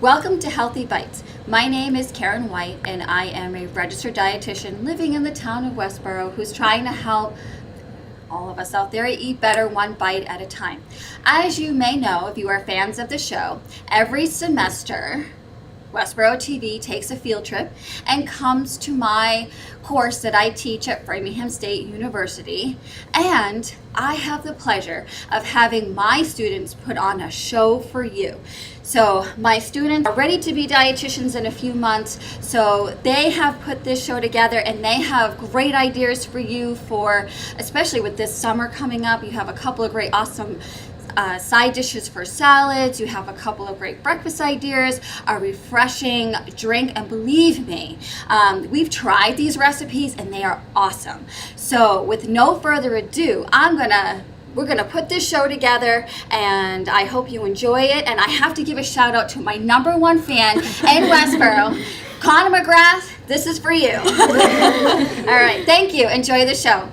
Welcome to Healthy Bites. My name is Karen White, and I am a registered dietitian living in the town of Westborough who's trying to help all of us out there eat better one bite at a time. As you may know, if you are fans of the show, every semester Westborough TV takes a field trip and comes to my course that I teach at Framingham State University, and I have the pleasure of having my students put on a show for you. So my students are ready to be dietitians in a few months, so they have put this show together and they have great ideas for you for, especially with this summer coming up. You have a couple of great awesome side dishes for salads, you have a couple of great breakfast ideas, a refreshing drink, and believe me, we've tried these recipes and they are awesome. So with no further ado, we're gonna put this show together, and I hope you enjoy it. And I have to give a shout out to my #1 fan in Westborough, Connor McGrath. This is for you. All right, thank you. Enjoy the show.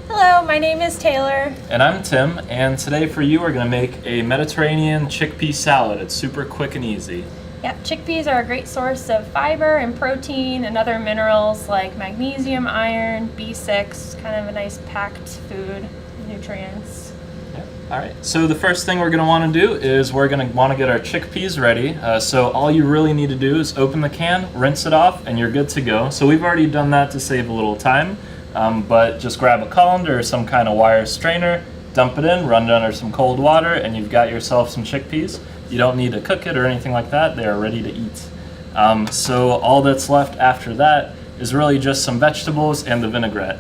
Hello, my name is Taylor. And I'm Tim, and today for you we're going to make a Mediterranean chickpea salad. It's super quick and easy. Yep, chickpeas are a great source of fiber and protein and other minerals like magnesium, iron, B6, kind of a nice packed food, nutrients. Yep. All right, so the first thing we're going to want to do is we're going to want to get our chickpeas ready. So all you really need to do is open the can, rinse it off, and you're good to go. So we've already done that to save a little time. But just grab a colander or some kind of wire strainer, dump it in, run it under some cold water, and you've got yourself some chickpeas. You don't need to cook it or anything like that. They are ready to eat. So all that's left after that is really just some vegetables and the vinaigrette.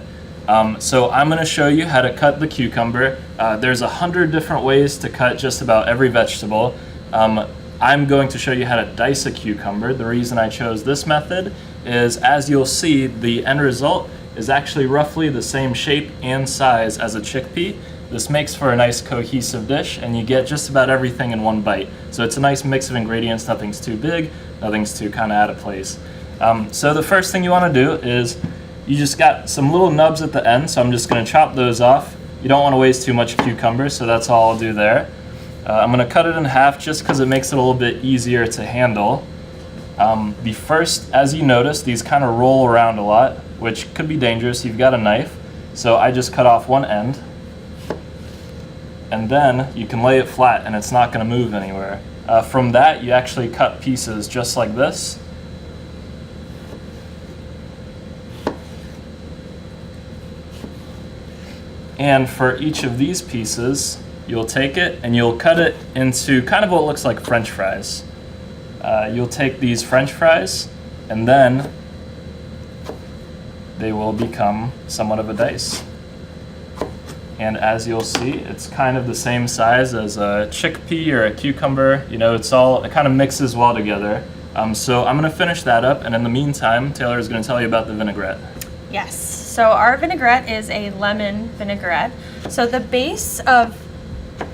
So I'm going to show you how to cut the cucumber. There's 100 different ways to cut just about every vegetable. I'm going to show you how to dice a cucumber. The reason I chose this method is, as you'll see, the end result is actually roughly the same shape and size as a chickpea. This makes for a nice cohesive dish, and you get just about everything in one bite. So it's a nice mix of ingredients. Nothing's too big, nothing's too kind of out of place. So the first thing you want to do is you just got some little nubs at the end, so I'm just going to chop those off. You don't want to waste too much cucumber, so that's all I'll do there. I'm going to cut it in half just because it makes it a little bit easier to handle. The first, as you notice, these kind of roll around a lot, which could be dangerous. You've got a knife, so I just cut off one end, and then you can lay it flat and it's not going to move anywhere. From that, you actually cut pieces just like this. And for each of these pieces, you'll take it and you'll cut it into kind of what looks like French fries. You'll take these French fries, and then they will become somewhat of a dice. And as you'll see, it's kind of the same size as a chickpea or a cucumber. You know, it kind of mixes well together. So I'm going to finish that up, and in the meantime, Taylor is going to tell you about the vinaigrette. Yes, so our vinaigrette is a lemon vinaigrette. So the base of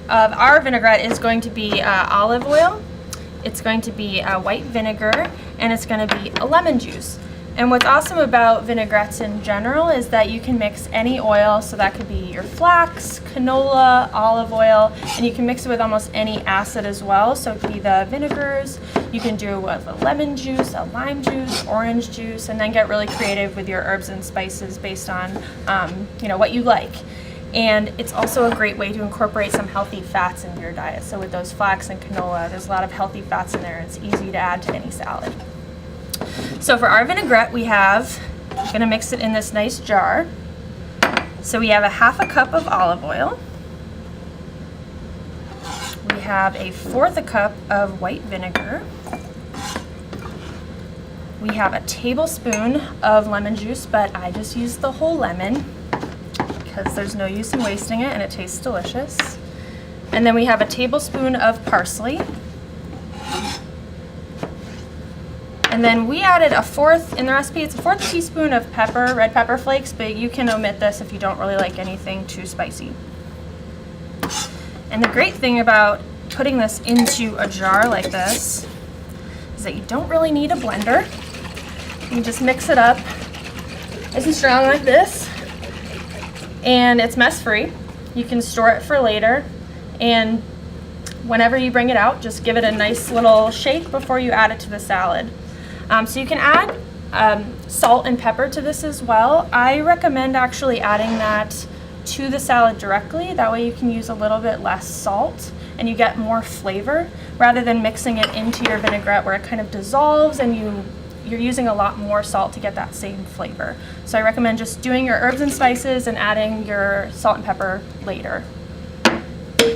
our vinaigrette is going to be olive oil. It's going to be white vinegar, and it's going to be a lemon juice. And what's awesome about vinaigrettes in general is that you can mix any oil, so that could be your flax, canola, olive oil, and you can mix it with almost any acid as well. So it could be the vinegars, you can do it with a lemon juice, a lime juice, orange juice, and then get really creative with your herbs and spices based on what you like. And it's also a great way to incorporate some healthy fats into your diet. So with those flax and canola, there's a lot of healthy fats in there. It's easy to add to any salad. So for our vinaigrette, we're going to mix it in this nice jar. So we have a 1/2 cup of olive oil. We have a 1/4 cup of white vinegar. We have a tablespoon of lemon juice, but I just used the whole lemon because there's no use in wasting it and it tastes delicious. And then we have a tablespoon of parsley. And then we added in the recipe, it's a 1/4 teaspoon of pepper, red pepper flakes, but you can omit this if you don't really like anything too spicy. And the great thing about putting this into a jar like this is that you don't really need a blender. You just mix it up nice and strong like this. And it's mess free. You can store it for later. And whenever you bring it out, just give it a nice little shake before you add it to the salad. So you can add salt and pepper to this as well. I recommend actually adding that to the salad directly. That way you can use a little bit less salt and you get more flavor rather than mixing it into your vinaigrette where it kind of dissolves and you're using a lot more salt to get that same flavor. So I recommend just doing your herbs and spices and adding your salt and pepper later.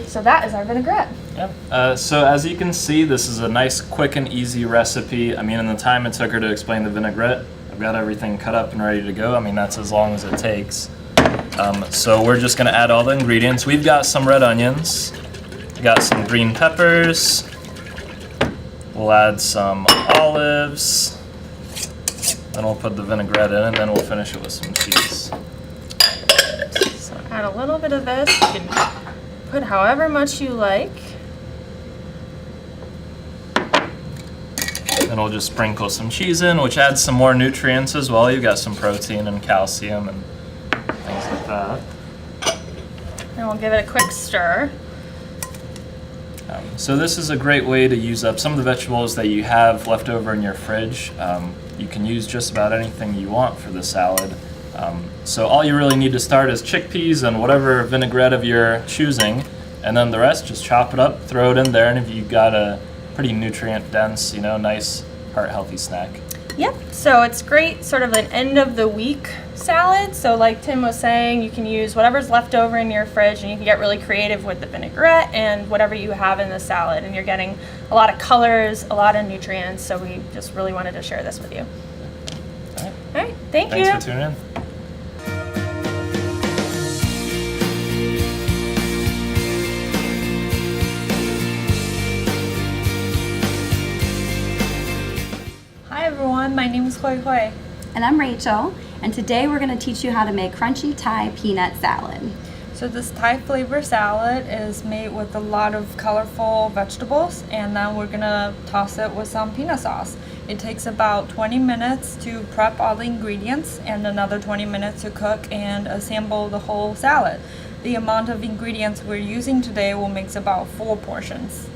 So that is our vinaigrette. Yep. So as you can see, this is a nice, quick and easy recipe. I mean, in the time it took her to explain the vinaigrette, I've got everything cut up and ready to go. I mean, that's as long as it takes. So we're just gonna add all the ingredients. We've got some red onions, we got some green peppers, we'll add some olives, then we'll put the vinaigrette in, and then we'll finish it with some cheese. So add a little bit of this. You can put however much you like. Then we'll just sprinkle some cheese in, which adds some more nutrients as well. You've got some protein and calcium and things like that. And we'll give it a quick stir. So this is a great way to use up some of the vegetables that you have left over in your fridge. You can use just about anything you want for the salad. So all you really need to start is chickpeas and whatever vinaigrette of your choosing, and then the rest, just chop it up, throw it in there, and if you've got a pretty nutrient dense, nice heart healthy snack. Yep, so it's great sort of an end of the week salad. So like Tim was saying, you can use whatever's left over in your fridge and you can get really creative with the vinaigrette and whatever you have in the salad, and you're getting a lot of colors, a lot of nutrients, so we just really wanted to share this with you. All right, thanks you. Thanks for tuning in. Hi everyone, my name is Hui Hui. And I'm Rachel, and today we're going to teach you how to make crunchy Thai peanut salad. So this Thai flavor salad is made with a lot of colorful vegetables, and then we're gonna toss it with some peanut sauce. It takes about 20 minutes to prep all the ingredients and another 20 minutes to cook and assemble the whole salad. The amount of ingredients we're using today will make about 4 portions.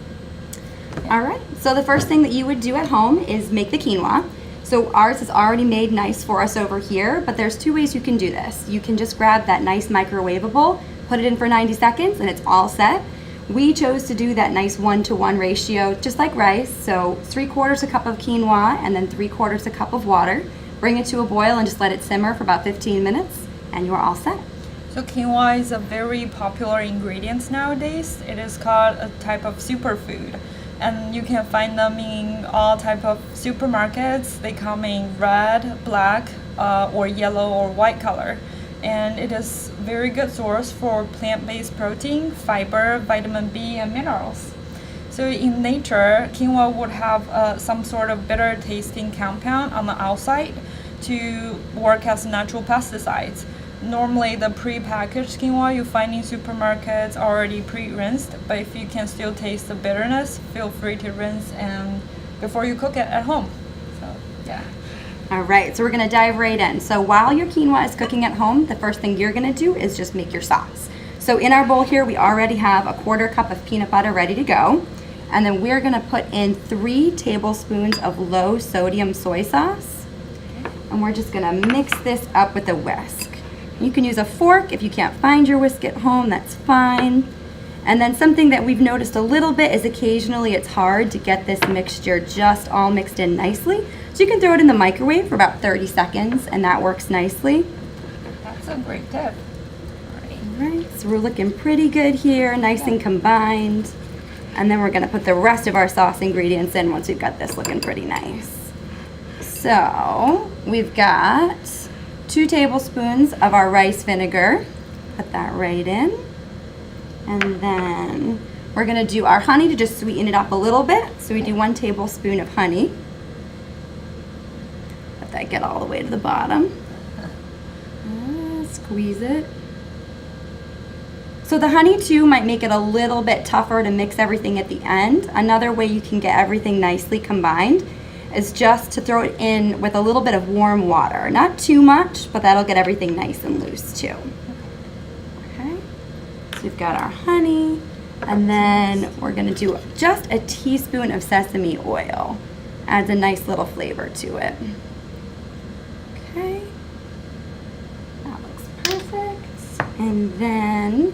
All right, so the first thing that you would do at home is make the quinoa. So ours is already made nice for us over here, but there's 2 ways you can do this. You can just grab that nice microwavable, put it in for 90 seconds, and it's all set. We chose to do that nice 1-to-1 ratio, just like rice. So 3/4 a cup of quinoa and then 3/4 a cup of water. Bring it to a boil and just let it simmer for about 15 minutes, and you're all set. So quinoa is a very popular ingredient nowadays. It is called a type of superfood, and you can find them in all type of supermarkets. They come in red, black, or yellow or white color. And it is very good source for plant-based protein, fiber, vitamin B, and minerals. So in nature, quinoa would have some sort of bitter tasting compound on the outside to work as natural pesticides. Normally the pre-packaged quinoa you find in supermarkets already pre-rinsed, but if you can still taste the bitterness, feel free to rinse and before you cook it at home. So yeah. All right, so we're gonna dive right in. So while your quinoa is cooking at home, the first thing you're gonna do is just make your sauce. So in our bowl here, we already have a 1/4 cup of peanut butter ready to go. And then we're gonna put in 3 tablespoons of low sodium soy sauce. And we're just gonna mix this up with a whisk. You can use a fork if you can't find your whisk at home, that's fine. And then something that we've noticed a little bit is occasionally it's hard to get this mixture just all mixed in nicely. So you can throw it in the microwave for about 30 seconds and that works nicely. That's a great tip. All right, so we're looking pretty good here, nice and combined. And then we're gonna put the rest of our sauce ingredients in once we've got this looking pretty nice. So we've got 2 tablespoons of our rice vinegar. Put that right in. And then we're gonna do our honey to just sweeten it up a little bit. So we do 1 tablespoon of honey. Let that get all the way to the bottom. Squeeze it. So the honey too might make it a little bit tougher to mix everything at the end. Another way you can get everything nicely combined is just to throw it in with a little bit of warm water. Not too much, but that'll get everything nice and loose too. Okay, so we've got our honey, and then we're gonna do just a teaspoon of sesame oil. Adds a nice little flavor to it. Okay, that looks perfect. And then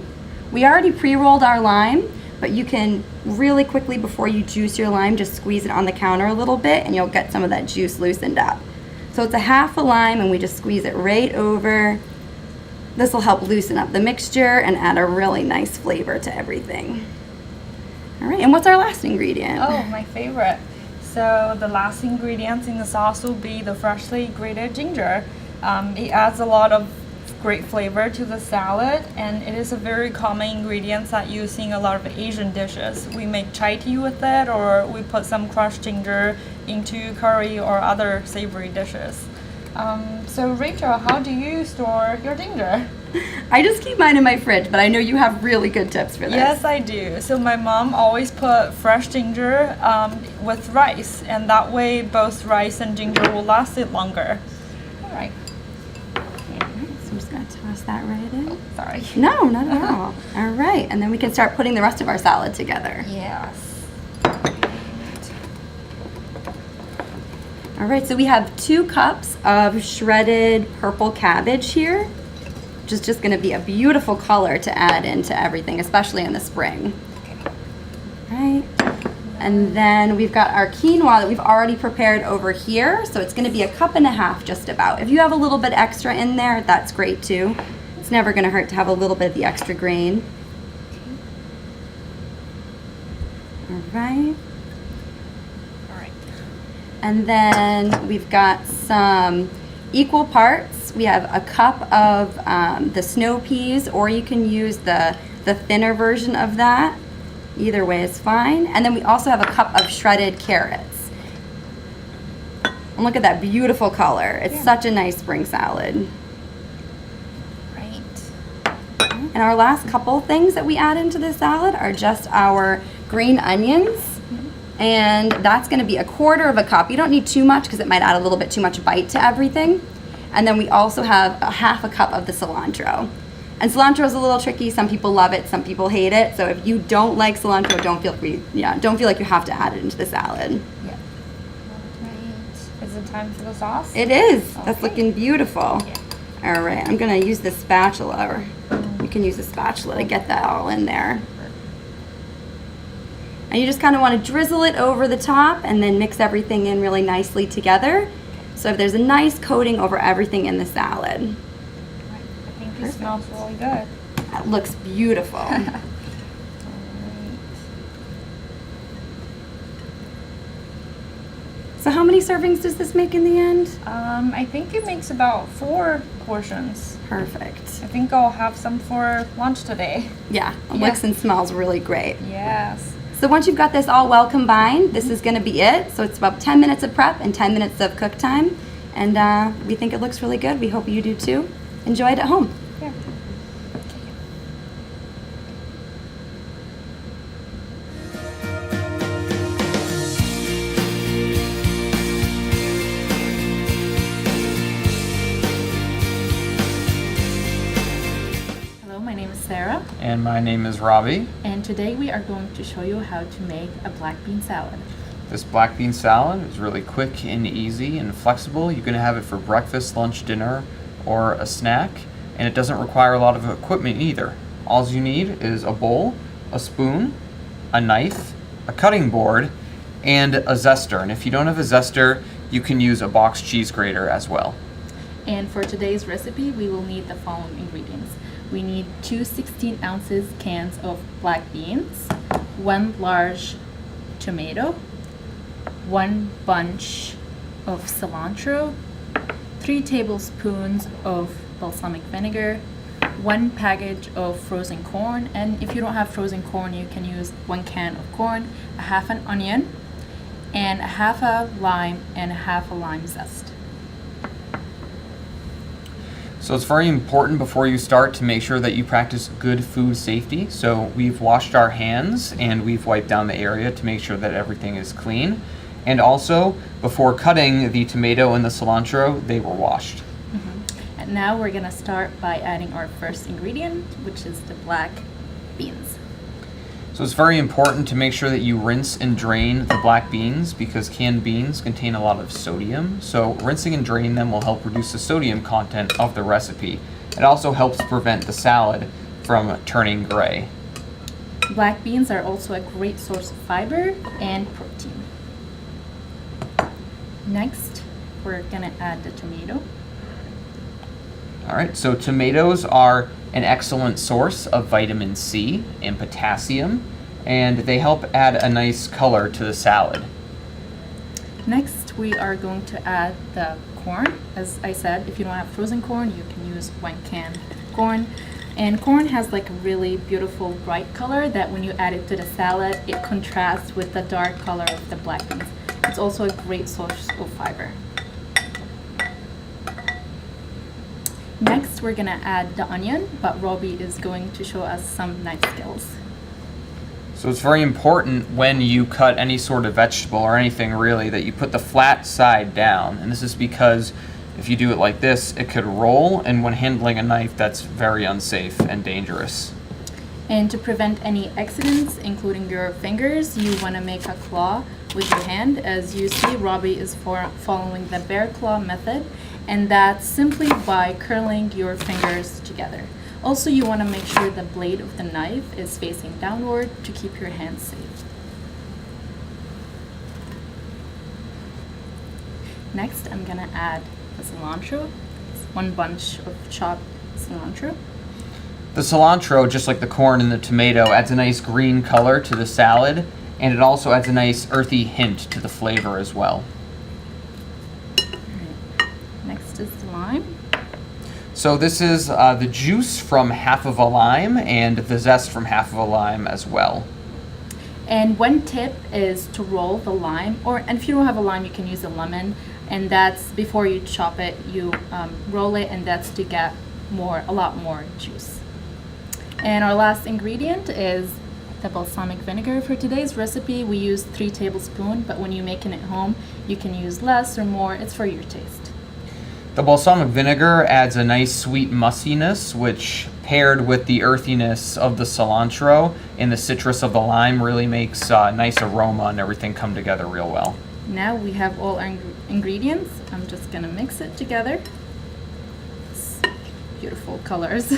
we already pre-rolled our lime, but you can really quickly, before you juice your lime, just squeeze it on the counter a little bit and you'll get some of that juice loosened up. So it's a half a lime and we just squeeze it right over. This will help loosen up the mixture and add a really nice flavor to everything. All right, and what's our last ingredient? Oh, my favorite. So the last ingredient in the sauce will be the freshly grated ginger. It adds a lot of great flavor to the salad, and it is a very common ingredient that you see in a lot of Asian dishes. We make chai tea with it, or we put some crushed ginger into curry or other savory dishes. So Rachel, how do you store your ginger? I just keep mine in my fridge, but I know you have really good tips for this. Yes, I do. So my mom always put fresh ginger with rice, and that way both rice and ginger will last it longer. All right. So I'm just gonna toss that right in. Sorry. No, not at all. All right, and then we can start putting the rest of our salad together. Yes. All right, so we have 2 cups of shredded purple cabbage here, which is just gonna be a beautiful color to add into everything, especially in the spring. All right, and then we've got our quinoa that we've already prepared over here, so it's gonna be 1.5 cups just about. If you have a little bit extra in there, that's great too. It's never gonna hurt to have a little bit of the extra grain. All right. And then we've got some equal parts. We have 1 cup of the snow peas, or you can use the thinner version of that. Either way is fine. And then we also have 1 cup of shredded carrots. And look at that beautiful color. It's such a nice spring salad. Right. And our last couple things that we add into the salad are just our green onions. And that's gonna be 1/4 cup. You don't need too much because it might add a little bit too much bite to everything. And then we also have 1/2 cup of the cilantro. And cilantro is a little tricky. Some people love it, some people hate it. So if you don't like cilantro, don't feel like you have to add it into the salad. Yeah. Right. Is it time for the sauce? It is. That's Okay. looking beautiful. Yeah. All right, I'm gonna use the spatula, or you can use the spatula to get that all in there. And you just kind of want to drizzle it over the top and then mix everything in really nicely together. So if there's a nice coating over everything in the salad. I think it smells really good. That looks beautiful. So how many servings does this make in the end? I think it makes about 4 portions. Perfect. I think I'll have some for lunch today. Yeah, it looks and smells really great. Yes. So once you've got this all well combined, this is going to be it. So it's about 10 minutes of prep and 10 minutes of cook time. And we think it looks really good. We hope you do too. Enjoy it at home. Yeah. Hello, my name is Sarah, And my name is Robbie. and today we are going to show you how to make a black bean salad. This black bean salad is really quick and easy and flexible. You can have it for breakfast, lunch, dinner, or a snack. And it doesn't require a lot of equipment either. All you need is a bowl, a spoon, a knife, a cutting board, and a zester. And if you don't have a zester, you can use a box cheese grater as well. And for today's recipe, we will need the following ingredients. We need 2 16-ounce cans of black beans, 1 large tomato, 1 bunch of cilantro, 3 tablespoons of balsamic vinegar, 1 package of frozen corn, and if you don't have frozen corn, you can use 1 can of corn, a half an onion, and a half a lime and a half a lime zest. So it's very important before you start to make sure that you practice good food safety. So we've washed our hands and we've wiped down the area to make sure that everything is clean. And also, before cutting the tomato and the cilantro, they were washed. And now we're gonna start by adding our first ingredient, which is the black beans. So it's very important to make sure that you rinse and drain the black beans because canned beans contain a lot of sodium. So rinsing and draining them will help reduce the sodium content of the recipe. It also helps prevent the salad from turning gray. Black beans are also a great source of fiber and protein. Next, we're gonna add the tomato. All right, so tomatoes are an excellent source of vitamin C and potassium, and they help add a nice color to the salad. Next, we are going to add the corn. As I said, if you don't have frozen corn, you can use when canned corn. And corn has like a really beautiful bright color that when you add it to the salad, it contrasts with the dark color of the black beans. It's also a great source of fiber. Next, we're gonna add the onion, but Robbie is going to show us some knife skills. So it's very important when you cut any sort of vegetable or anything really that you put the flat side down. And this is because if you do it like this, it could roll, and when handling a knife, that's very unsafe and dangerous. And to prevent any accidents, including your fingers, you want to make a claw with your hand. As you see, Robbie is following the bear claw method, and that's simply by curling your fingers together. Also, you want to make sure the blade of the knife is facing downward to keep your hands safe. Next, I'm gonna add the cilantro. It's 1 bunch of chopped cilantro. The cilantro, just like the corn and the tomato, adds a nice green color to the salad, and it also adds a nice earthy hint to the flavor as well. Next is the lime. So this is the juice from half of a lime and the zest from half of a lime as well. And one tip is to roll the lime, and if you don't have a lime, you can use a lemon. And that's before you chop it, you roll it, and that's to get a lot more juice. And our last ingredient is the balsamic vinegar. For today's recipe, we use 3 tablespoons, but when you're making it home, you can use less or more. It's for your taste. The balsamic vinegar adds a nice sweet mustiness, which paired with the earthiness of the cilantro and the citrus of the lime really makes a nice aroma and everything come together real well. Now we have all our ingredients. I'm just gonna mix it together. It's beautiful colors.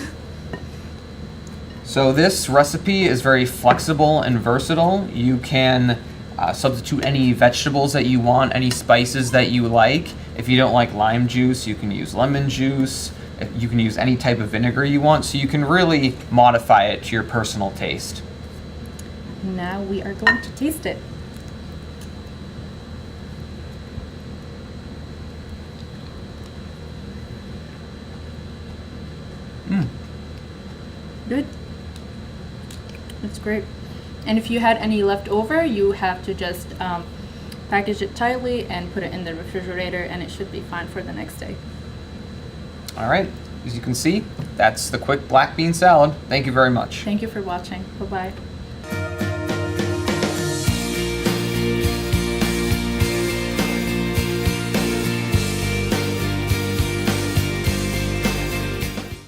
So this recipe is very flexible and versatile. You can substitute any vegetables that you want, any spices that you like. If you don't like lime juice, you can use lemon juice. You can use any type of vinegar you want, so you can really modify it to your personal taste. Now we are going to taste it. Good. It's great. And if you had any left over, you have to just package it tightly and put it in the refrigerator, and it should be fine for the next day. All right, as you can see, that's the quick black bean salad. Thank you very much. Thank you for watching. Bye-bye.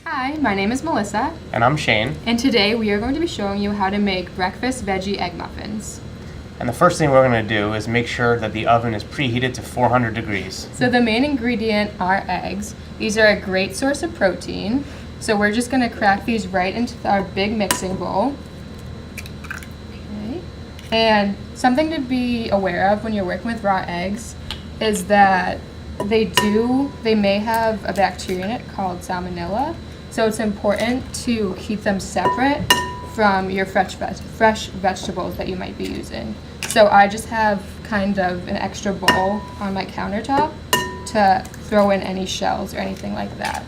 Hi, my name is Melissa, And I'm Shane. and today we are going to be showing you how to make breakfast veggie egg muffins. And the first thing we're going to do is make sure that the oven is preheated to 400 degrees. So the main ingredient are eggs. These are a great source of protein. So we're just going to crack these right into our big mixing bowl. Okay. And something to be aware of when you're working with raw eggs is that they may have a bacteria in it called salmonella. So it's important to keep them separate from your fresh vegetables that you might be using. So I just have kind of an extra bowl on my countertop to throw in any shells or anything like that.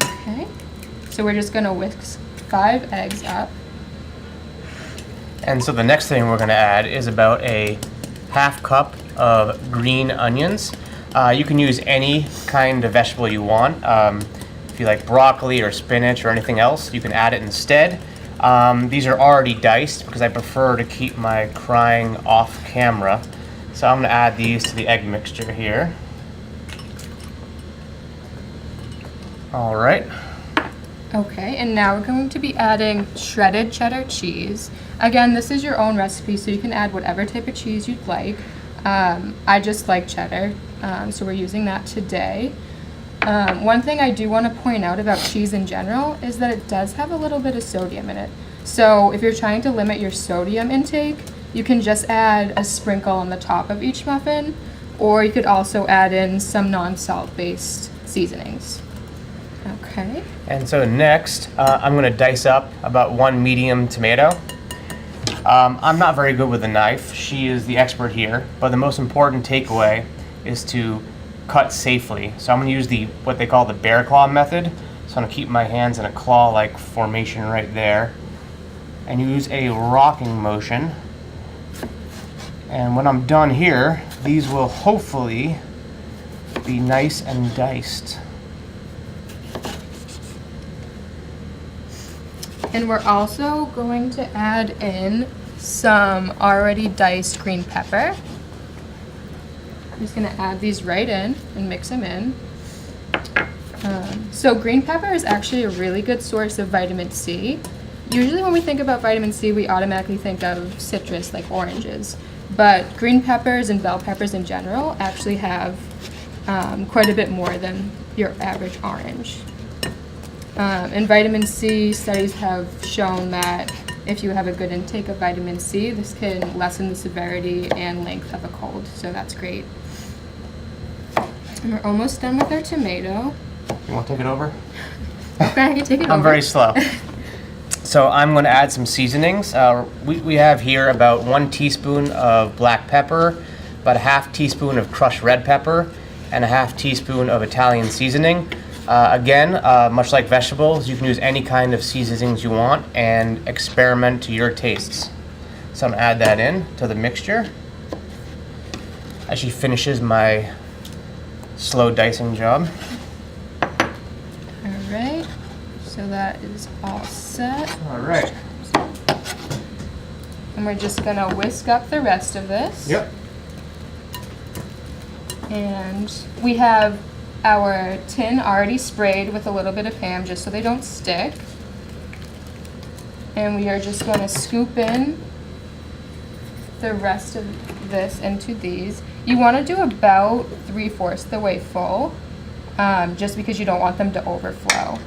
Okay, so we're just gonna whisk 5 eggs up. And so the next thing we're going to add is about a half cup of green onions. You can use any kind of vegetable you want. If you like broccoli or spinach or anything else, you can add it instead. These are already diced because I prefer to keep my crying off camera. So I'm going to add these to the egg mixture here. All right. Okay, and now we're going to be adding shredded cheddar cheese. Again, this is your own recipe, so you can add whatever type of cheese you'd like. I just like cheddar, so we're using that today. One thing I do want to point out about cheese in general is that it does have a little bit of sodium in it. So if you're trying to limit your sodium intake, you can just add a sprinkle on the top of each muffin, or you could also add in some non-salt based seasonings. Okay. And so next, I'm going to dice up about 1 medium tomato. I'm not very good with a knife. She is the expert here, but the most important takeaway is to cut safely. So I'm going to use what they call the bear claw method. So I'm going to keep my hands in a claw-like formation right there and use a rocking motion. And when I'm done here, these will hopefully be nice and diced. And we're also going to add in some already diced green pepper. I'm just going to add these right in and mix them in. So green pepper is actually a really good source of vitamin C. Usually when we think about vitamin C, we automatically think of citrus like oranges. But green peppers and bell peppers in general actually have quite a bit more than your average orange. And vitamin C studies have shown that if you have a good intake of vitamin C, this can lessen the severity and length of a cold, so that's great. And we're almost done with our tomato. You want to take it over? Okay, I can take it over. I'm very slow. So I'm going to add some seasonings. We have here about 1 teaspoon of black pepper, about a half teaspoon of crushed red pepper, and a half teaspoon of Italian seasoning. Again, much like vegetables, you can use any kind of seasonings you want and experiment to your tastes. So I'm going to add that in to the mixture as she finishes my slow dicing job. All right, so that is all set. All right. And we're just gonna whisk up the rest of this. Yep. And we have our tin already sprayed with a little bit of ham just so they don't stick. And we are just going to scoop in the rest of this into these. You want to do about 3/4 the way full, just because you don't want them to overflow.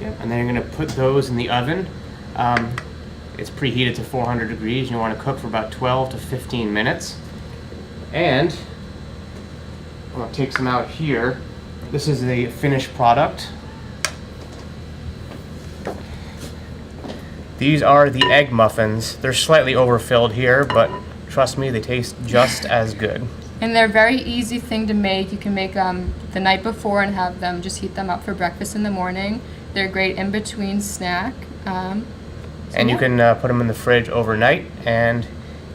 Yep. And then you're going to put those in the oven. It's preheated to 400 degrees. You want to cook for about 12 to 15 minutes. And I'm going to take some out here. This is the finished product. These are the egg muffins. They're slightly overfilled here, but trust me, they taste just as good. And they're a very easy thing to make. You can make them the night before and have them, just heat them up for breakfast in the morning. They're a great in-between snack. And you can put them in the fridge overnight and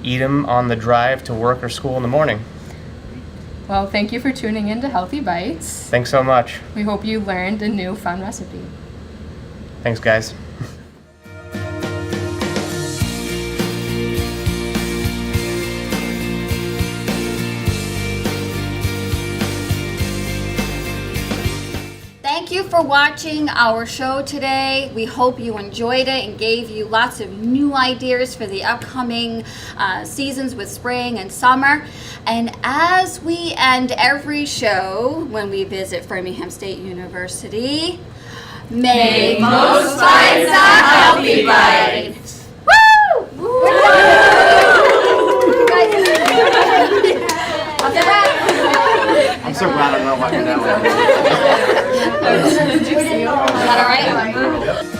eat them on the drive to work or school in the morning. Well, thank you for tuning in to Healthy Bites. Thanks so much. We hope you learned a new fun recipe. Thanks, guys. Thank you for watching our show today. We hope you enjoyed it and gave you lots of new ideas for the upcoming seasons with spring and summer. And as we end every show when we visit Framingham State University, make most bites a healthy bite. Woo! Woo! I'm so glad I'm not watching that one. Is that all right?